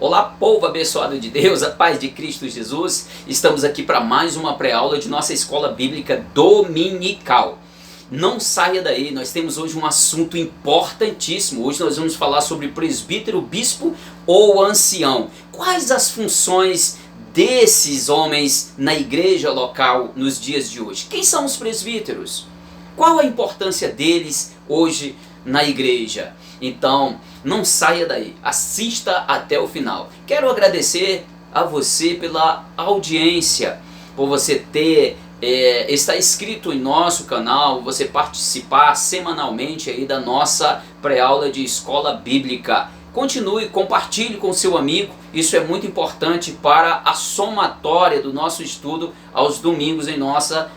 Olá, povo abençoado de Deus, a paz de Cristo Jesus. Estamos aqui para mais uma pré-aula de nossa escola bíblica dominical. Não saia daí, nós temos hoje um assunto importantíssimo. Hoje nós vamos falar sobre presbítero, bispo ou ancião. Quais as funções desses homens na igreja local nos dias de hoje? Quem são os presbíteros? Qual a importância deles hoje na igreja? Então, não saia daí, assista até o final. Quero agradecer a você pela audiência, por você estar inscrito em nosso canal, você participar semanalmente aí da nossa pré-aula de escola bíblica. Continue, compartilhe com seu amigo, isso é muito importante para a somatória do nosso estudo aos domingos em nossa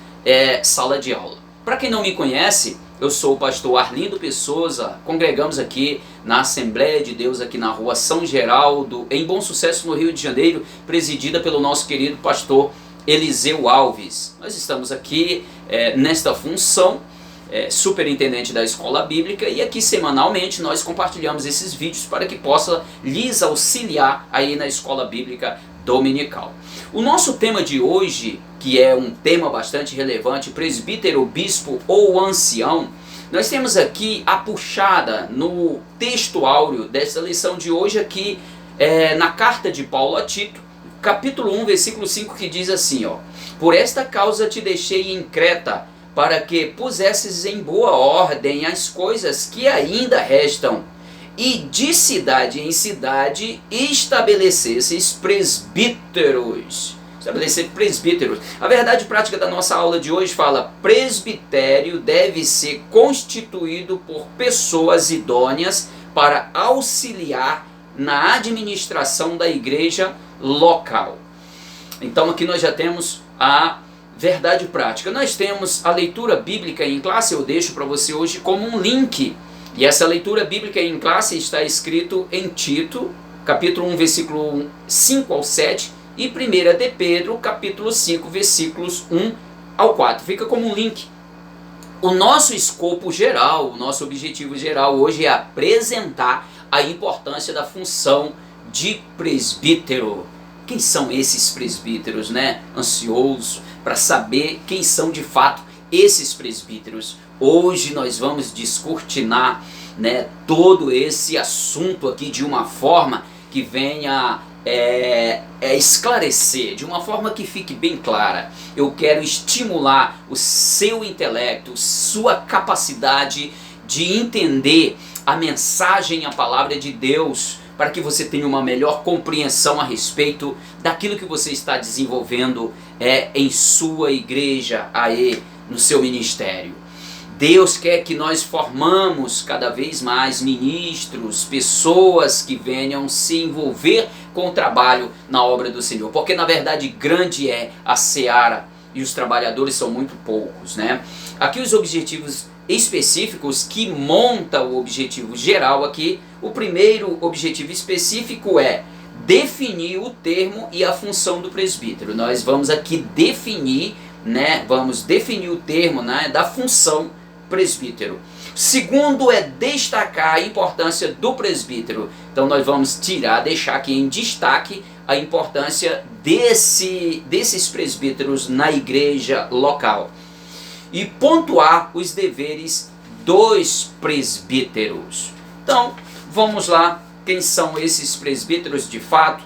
sala de aula. Para quem não me conhece, eu sou o pastor Arlindo Pessoa, congregamos aqui na Assembleia de Deus, aqui na rua São Geraldo, em Bom Sucesso, no Rio de Janeiro, presidida pelo nosso querido pastor Eliseu Alves. Nós estamos aqui nesta função, superintendente da escola bíblica, e aqui semanalmente nós compartilhamos esses vídeos para que possa lhes auxiliar aí na escola bíblica dominical. O nosso tema de hoje, que é um tema bastante relevante, presbítero, bispo ou ancião, nós temos aqui a puxada no texto áureo desta lição de hoje aqui na carta de Paulo a Tito, capítulo 1, versículo 5, que diz assim, ó: por esta causa te deixei em Creta, para que pusesses em boa ordem as coisas que ainda restam, e de cidade em cidade estabelecesses presbíteros. Estabelecer presbíteros. A verdade prática da nossa aula de hoje fala: presbitério deve ser constituído por pessoas idôneas para auxiliar na administração da igreja local. Então aqui nós já temos a verdade prática. Nós temos a leitura bíblica em classe, eu deixo para você hoje como um link. E essa leitura bíblica em classe está escrito em Tito, capítulo 1, versículo 5 ao 7, e 1 de Pedro, capítulo 5, versículos 1 ao 4. Fica como um link. O nosso escopo geral, o nosso objetivo geral hoje é apresentar a importância da função de presbítero. Quem são esses presbíteros, né? Ansioso para saber quem são de fato esses presbíteros. Hoje nós vamos descortinar, né, todo esse assunto aqui de uma forma que venha esclarecer, de uma forma que fique bem clara. Eu quero estimular o seu intelecto, sua capacidade de entender a mensagem, a palavra de Deus, para que você tenha uma melhor compreensão a respeito daquilo que você está desenvolvendo em sua igreja, aí no seu ministério. Deus quer que nós formamos cada vez mais ministros, pessoas que venham se envolver com o trabalho na obra do Senhor, porque na verdade grande é a seara e os trabalhadores são muito poucos, né? Aqui os objetivos específicos que monta o objetivo geral aqui. O primeiro objetivo específico é definir o termo e a função do presbítero. Nós vamos aqui definir, né? Vamos definir o termo, né, da função presbítero. Segundo é destacar a importância do presbítero. Então nós vamos deixar aqui em destaque a importância desses presbíteros na igreja local. E pontuar os deveres dos presbíteros. Então, vamos lá, quem são esses presbíteros de fato?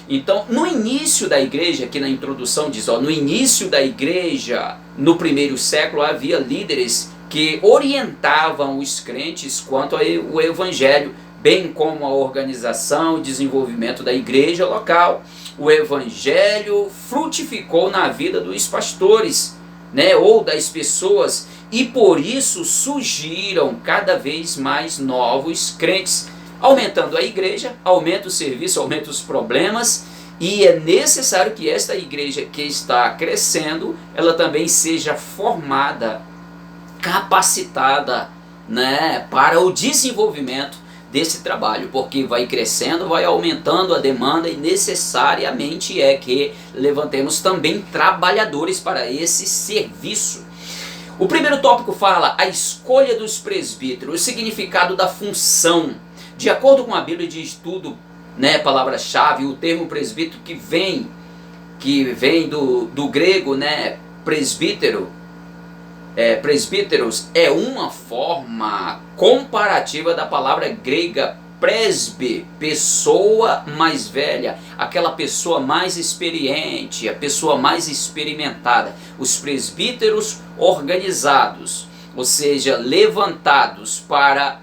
Então, no início da igreja, aqui na introdução diz, no início da igreja, no primeiro século, havia líderes que orientavam os crentes quanto ao evangelho, bem como a organização e desenvolvimento da igreja local. O evangelho frutificou na vida dos pastores, né, ou das pessoas, e por isso surgiram cada vez mais novos crentes, aumentando a igreja, aumenta o serviço, aumenta os problemas, e é necessário que esta igreja que está crescendo, ela também seja formada, capacitada, né, para o desenvolvimento desse trabalho, porque vai crescendo, vai aumentando a demanda e necessariamente é que levantemos também trabalhadores para esse serviço. O primeiro tópico fala a escolha dos presbíteros, o significado da função. De acordo com a Bíblia de Estudo né, palavra-chave, o termo presbítero que vem do grego, né, presbítero, presbíteros, é uma forma comparativa da palavra grega presbe, pessoa mais velha, aquela pessoa mais experiente, a pessoa mais experimentada. Os presbíteros organizados, ou seja, levantados para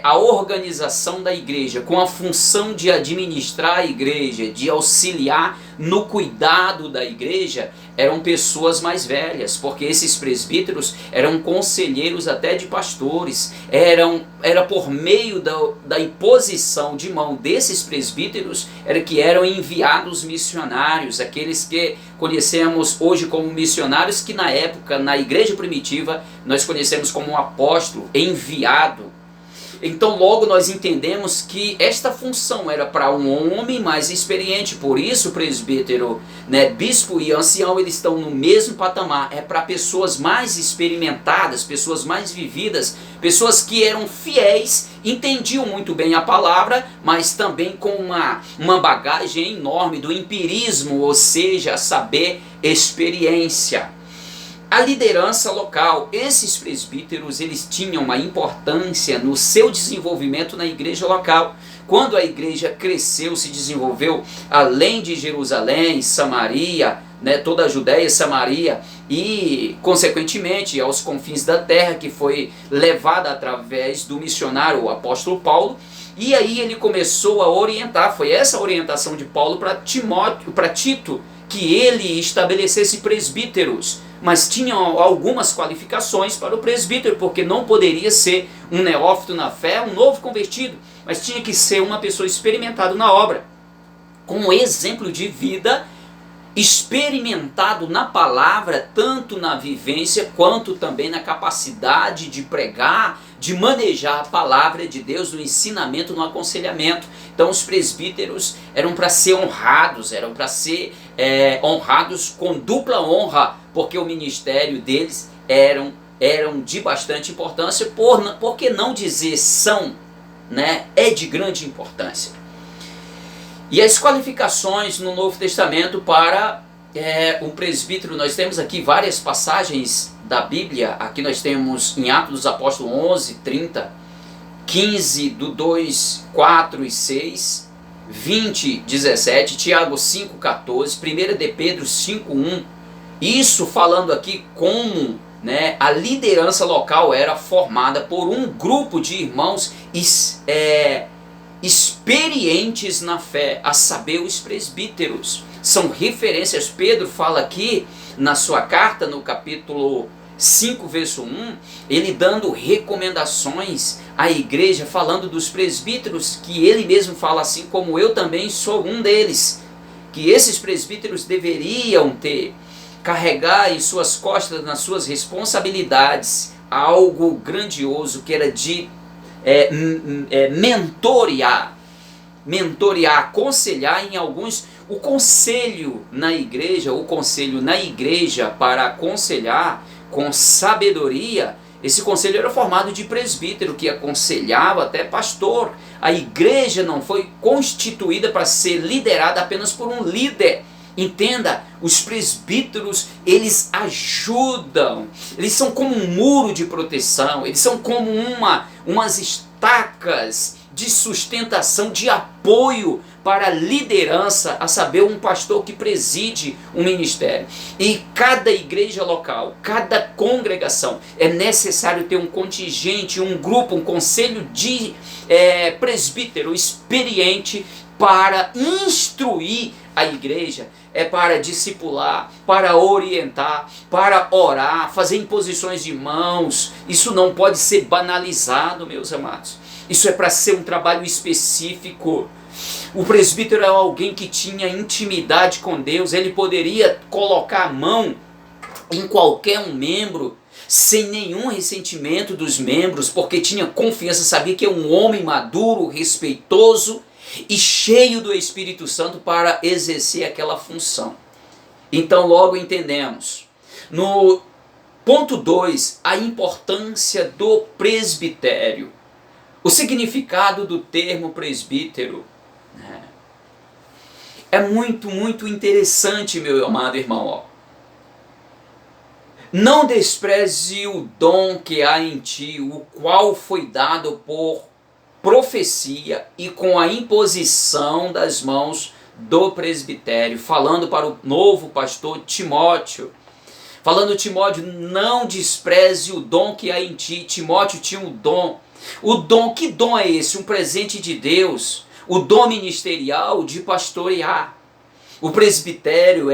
a organização da igreja, com a função de administrar a igreja, de auxiliar no cuidado da igreja, eram pessoas mais velhas, porque esses presbíteros eram conselheiros até de pastores, era por meio da imposição de mão desses presbíteros era que eram enviados missionários, aqueles que conhecemos hoje como missionários, que na época, na igreja primitiva, nós conhecemos como um apóstolo enviado. Então logo nós entendemos que esta função era para um homem mais experiente, por isso o presbítero, né, bispo e ancião, eles estão no mesmo patamar, é para pessoas mais experimentadas, pessoas mais vividas, pessoas que eram fiéis, entendiam muito bem a palavra, mas também com uma bagagem enorme do empirismo, ou seja, saber, experiência. A liderança local, esses presbíteros, eles tinham uma importância no seu desenvolvimento na igreja local. Quando a igreja cresceu, se desenvolveu além de Jerusalém, Samaria, né, toda a Judéia, Samaria e, consequentemente, aos confins da terra, que foi levada através do missionário, o apóstolo Paulo, e aí ele começou a orientar, foi essa orientação de Paulo para Tito, que ele estabelecesse presbíteros, mas tinham algumas qualificações para o presbítero, porque não poderia ser um neófito na fé, um novo convertido, mas tinha que ser uma pessoa experimentada na obra, com um exemplo de vida, experimentado na palavra, tanto na vivência quanto também na capacidade de pregar, de manejar a palavra de Deus, no ensinamento, no aconselhamento. Então os presbíteros eram para ser honrados, eram para ser honrados com dupla honra, porque o ministério deles eram de bastante importância, por que não dizer são, né? É de grande importância. E as qualificações no Novo Testamento para um presbítero, nós temos aqui várias passagens da Bíblia. Aqui nós temos em Atos dos Apóstolos 11, 30, 15 do 2, 4 e 6, 20, 17, Tiago 5, 14, 1 de Pedro 5, 1. Isso falando aqui como, né, a liderança local era formada por um grupo de irmãos experientes na fé, a saber, os presbíteros. São referências. Pedro fala aqui na sua carta, no capítulo 5, verso 1, ele dando recomendações à igreja, falando dos presbíteros, que ele mesmo fala assim, como eu também sou um deles, que esses presbíteros deveriam carregar em suas costas, nas suas responsabilidades, algo grandioso, que era de mentorear, aconselhar em alguns. O conselho na igreja para aconselhar com sabedoria, esse conselho era formado de presbítero, que aconselhava até pastor. A igreja não foi constituída para ser liderada apenas por um líder. Entenda, os presbíteros, eles ajudam, eles são como um muro de proteção, eles são como umas estacas de sustentação, de apoio para a liderança, a saber, um pastor que preside um ministério. E cada igreja local, cada congregação, é necessário ter um contingente, um grupo, um conselho de presbítero experiente para instruir a igreja, para discipular, para orientar, para orar, fazer imposições de mãos. Isso não pode ser banalizado, meus amados. Isso é para ser um trabalho específico. O presbítero é alguém que tinha intimidade com Deus, ele poderia colocar a mão em qualquer um membro, sem nenhum ressentimento dos membros, porque tinha confiança, sabia que é um homem maduro, respeitoso e cheio do Espírito Santo para exercer aquela função. Então logo entendemos. No ponto 2, a importância do presbitério. O significado do termo presbítero, né? É muito, muito interessante, meu amado irmão. Ó. Não despreze o dom que há em ti, o qual foi dado por profecia e com a imposição das mãos do presbitério, falando para o novo pastor Timóteo. Falando, Timóteo, não despreze o dom que há em ti. Timóteo tinha um dom. O dom, que dom é esse? Um presente de Deus. O dom ministerial de pastorear. O presbitério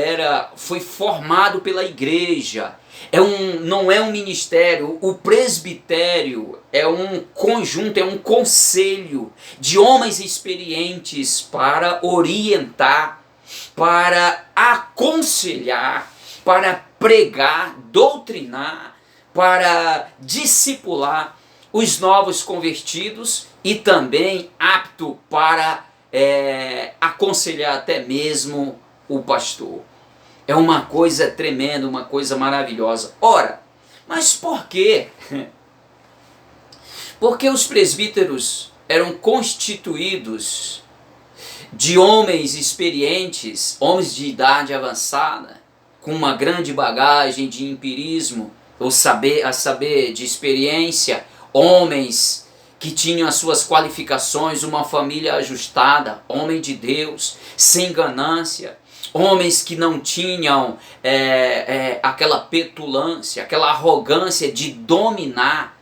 foi formado pela igreja. Não é um ministério. O presbitério é um conjunto, é um conselho de homens experientes para orientar, para aconselhar, para pregar, doutrinar, para discipular os novos convertidos e também apto para aconselhar até mesmo o pastor. É uma coisa tremenda, uma coisa maravilhosa. Ora, mas por quê? Porque os presbíteros eram constituídos de homens experientes, homens de idade avançada, com uma grande bagagem de empirismo, a saber de experiência, homens que tinham as suas qualificações, uma família ajustada, homem de Deus, sem ganância, homens que não tinham aquela petulância, aquela arrogância de dominar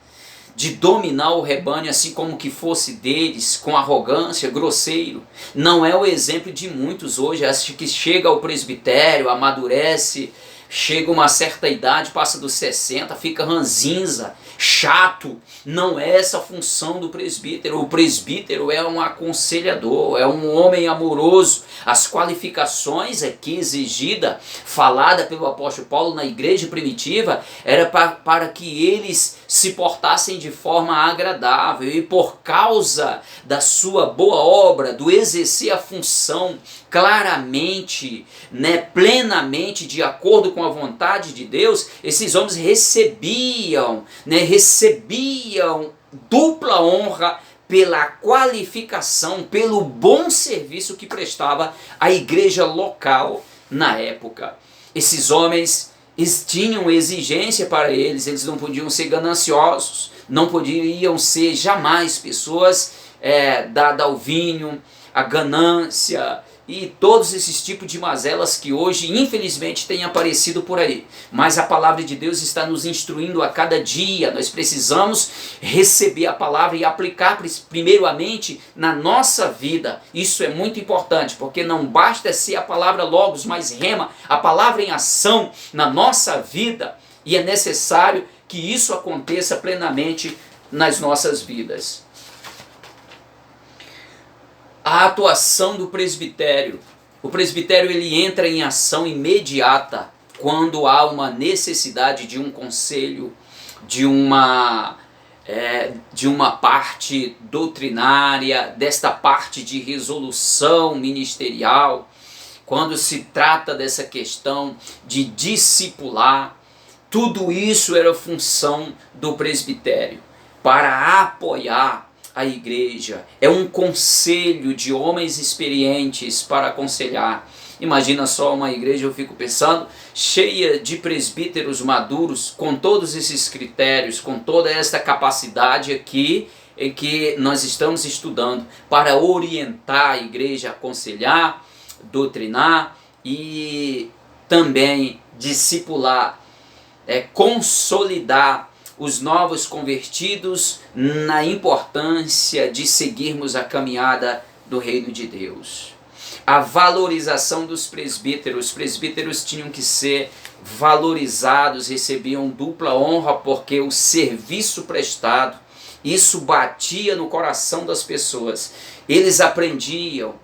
o rebanho assim como que fosse deles, com arrogância, grosseiro. Não é o exemplo de muitos hoje. Acho que chega ao presbitério, amadurece, chega uma certa idade, passa dos 60, fica ranzinza, chato. Não é essa a função do presbítero. O presbítero é um aconselhador, é um homem amoroso. As qualificações aqui exigidas, falada pelo apóstolo Paulo na igreja primitiva, era para que eles se portassem de forma agradável, e por causa da sua boa obra, do exercer a função claramente, plenamente de acordo com a vontade de Deus, esses homens recebiam dupla honra pela qualificação, pelo bom serviço que prestava a igreja local na época. Esses homens tinham exigência para eles não podiam ser gananciosos, não poderiam ser jamais pessoas dadas ao vinho, à ganância e todos esses tipos de mazelas que hoje infelizmente têm aparecido por aí. Mas a palavra de Deus está nos instruindo a cada dia. Nós precisamos receber a palavra e aplicar primeiramente na nossa vida. Isso é muito importante, porque não basta ser a palavra logos, mas rema, a palavra em ação na nossa vida, e é necessário que isso aconteça plenamente nas nossas vidas. A atuação do presbitério. O presbitério ele entra em ação imediata quando há uma necessidade de um conselho, de uma parte doutrinária, desta parte de resolução ministerial, quando se trata dessa questão de discipular. Tudo isso era função do presbitério, para apoiar a igreja. É um conselho de homens experientes para aconselhar. Imagina só uma igreja, eu fico pensando, cheia de presbíteros maduros, com todos esses critérios, com toda esta capacidade aqui em que nós estamos estudando, para orientar a igreja, aconselhar, doutrinar e também discipular, consolidar os novos convertidos na importância de seguirmos a caminhada do reino de Deus. A valorização dos presbíteros. Os presbíteros tinham que ser valorizados, recebiam dupla honra porque o serviço prestado, isso batia no coração das pessoas. Eles aprendiam,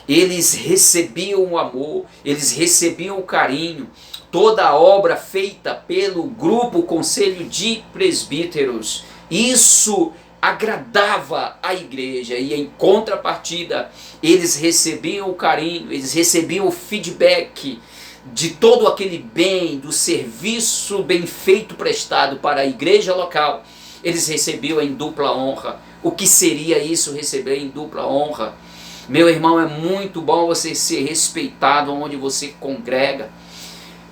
eles recebiam o amor, eles recebiam o carinho. Toda a obra feita pelo grupo, conselho de presbíteros, isso agradava a igreja, e em contrapartida eles recebiam o carinho, eles recebiam o feedback de todo aquele bem, do serviço bem feito prestado para a igreja local. Eles recebiam em dupla honra. O que seria isso, receber em dupla honra? Meu irmão, é muito bom você ser respeitado onde você congrega.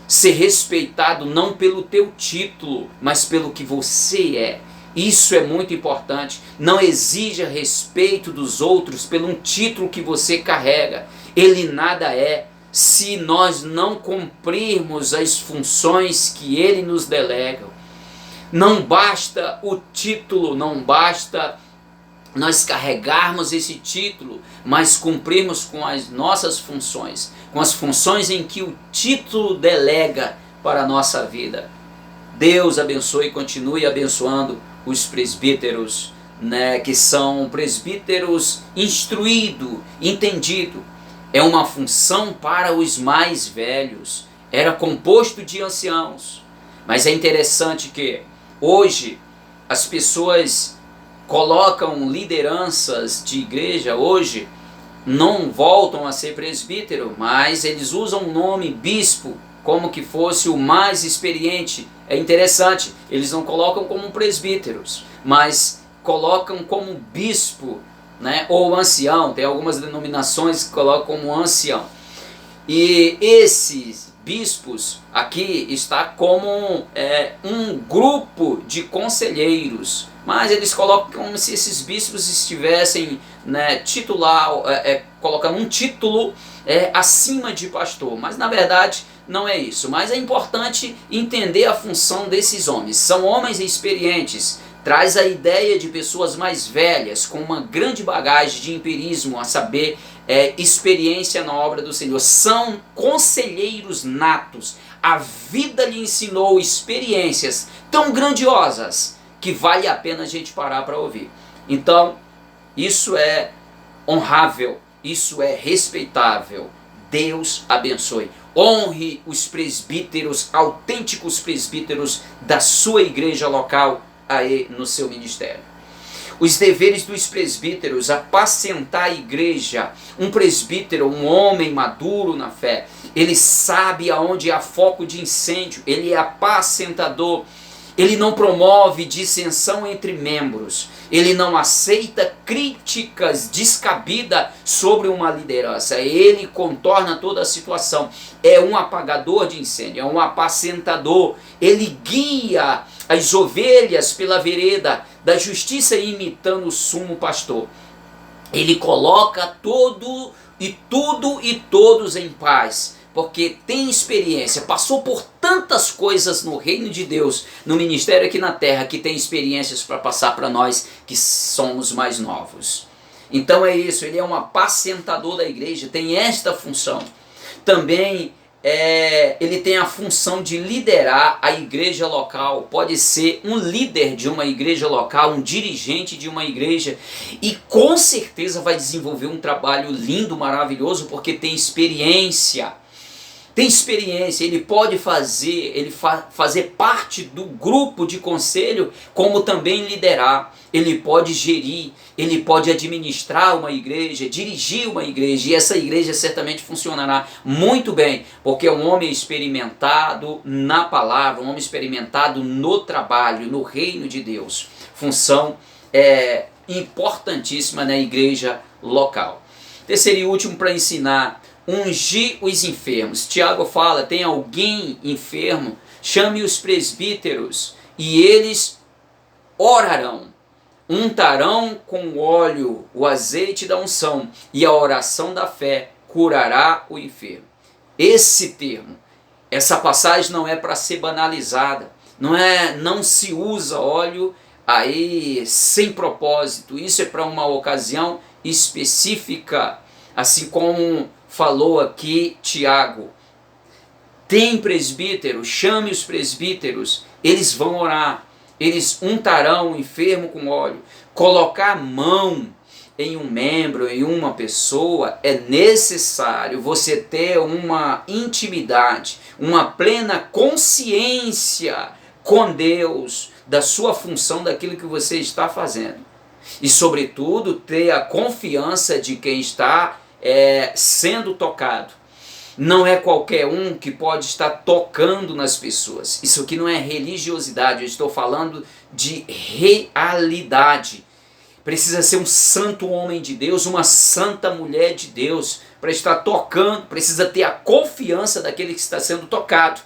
Ser respeitado não pelo teu título, mas pelo que você é. Isso é muito importante. Não exija respeito dos outros pelo um título que você carrega. Ele nada é se nós não cumprirmos as funções que ele nos delega. Não basta o título, não basta nós carregarmos esse título, mas cumprirmos com as nossas funções, com as funções em que o título delega para a nossa vida. Deus abençoe e continue abençoando os presbíteros, que são presbíteros instruído, entendido. É uma função para os mais velhos. Era composto de anciãos. Mas é interessante que hoje as pessoas colocam lideranças de igreja, hoje não voltam a ser presbítero, mas eles usam o nome bispo como que fosse o mais experiente. É interessante, eles não colocam como presbíteros, mas colocam como bispo, ou ancião. Tem algumas denominações que colocam como ancião. E esses bispos aqui está como um grupo de conselheiros, mas eles colocam como se esses bispos estivessem colocando um título acima de pastor, mas na verdade não é isso. Mas é importante entender a função desses homens. São homens experientes. Traz a ideia de pessoas mais velhas, com uma grande bagagem de empirismo, a saber, experiência na obra do Senhor. São conselheiros natos. A vida lhe ensinou experiências tão grandiosas que vale a pena a gente parar para ouvir. Então, isso é honrável, isso é respeitável. Deus abençoe. Honre os presbíteros, autênticos presbíteros da sua igreja local aí no seu ministério. Os deveres dos presbíteros: apacentar a igreja. Um presbítero, um homem maduro na fé, ele sabe aonde há foco de incêndio, ele é apacentador. Ele não promove dissensão entre membros. Ele não aceita críticas descabidas sobre uma liderança. Ele contorna toda a situação. É um apagador de incêndio, é um apacentador. Ele guia as ovelhas pela vereda da justiça, imitando o sumo pastor. Ele coloca tudo e todos em paz, porque tem experiência, passou por tantas coisas no reino de Deus, no ministério aqui na terra, que tem experiências para passar para nós que somos mais novos. Então é isso, ele é um apacentador da igreja, tem esta função. Também ele tem a função de liderar a igreja local. Pode ser um líder de uma igreja local, um dirigente de uma igreja, e com certeza vai desenvolver um trabalho lindo, maravilhoso, porque tem experiência. Tem experiência, ele pode fazer parte do grupo de conselho, como também liderar. Ele pode gerir, ele pode administrar uma igreja, dirigir uma igreja, e essa igreja certamente funcionará muito bem, porque é um homem experimentado na palavra, um homem experimentado no trabalho, no reino de Deus. Função importantíssima na igreja local. Terceiro e último, para ensinar: ungir os enfermos. Tiago fala: tem alguém enfermo? Chame os presbíteros e eles orarão. Untarão com óleo o azeite da unção, e a oração da fé curará o enfermo. Esse termo, essa passagem não é para ser banalizada. Não se usa óleo aí sem propósito. Isso é para uma ocasião específica, assim como falou aqui Tiago. Tem presbítero, chame os presbíteros, eles vão orar, eles untarão o enfermo com óleo. Colocar a mão em um membro, em uma pessoa, é necessário você ter uma intimidade, uma plena consciência com Deus da sua função, daquilo que você está fazendo. E sobretudo ter a confiança de quem está sendo tocado. Não é qualquer um que pode estar tocando nas pessoas. Isso aqui não é religiosidade, eu estou falando de realidade. precisa ser um santo homem de Deus, uma santa mulher de Deus, para estar tocando, precisa ter a confiança daquele que está sendo tocado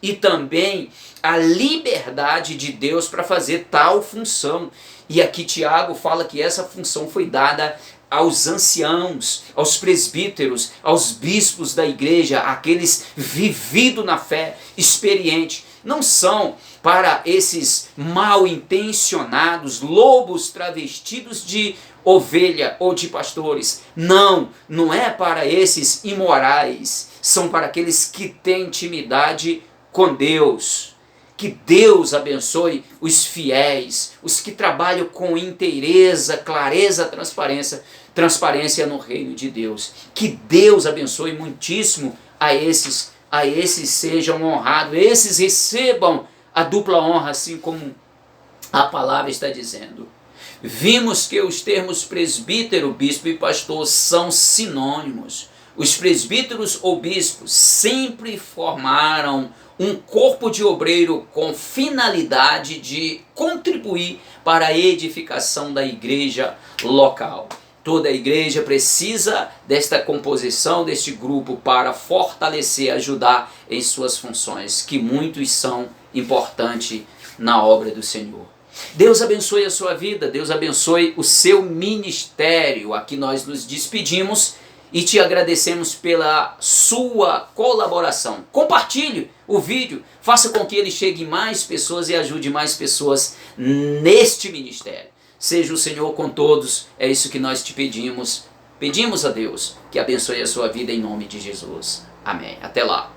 e também a liberdade de Deus para fazer tal função. E aqui Tiago fala que essa função foi dada aos anciãos, aos presbíteros, aos bispos da igreja, aqueles vividos na fé, experiente. Não são para esses mal intencionados lobos travestidos de ovelha ou de pastores. Não, não é para esses imorais. São para aqueles que têm intimidade com Deus. Que Deus abençoe os fiéis, os que trabalham com inteireza, clareza, transparência no reino de Deus. Que Deus abençoe muitíssimo a esses sejam honrados, esses recebam a dupla honra, assim como a palavra está dizendo. Vimos que os termos presbítero, bispo e pastor são sinônimos. Os presbíteros ou bispos sempre formaram um corpo de obreiro com finalidade de contribuir para a edificação da igreja local. Toda a igreja precisa desta composição, deste grupo, para fortalecer, ajudar em suas funções, que muitos são importantes na obra do Senhor. Deus abençoe a sua vida, Deus abençoe o seu ministério. Aqui nós nos despedimos e te agradecemos pela sua colaboração. Compartilhe o vídeo, faça com que ele chegue a mais pessoas e ajude mais pessoas neste ministério. Seja o Senhor com todos, é isso que nós te pedimos. Pedimos a Deus que abençoe a sua vida em nome de Jesus. Amém. Até lá.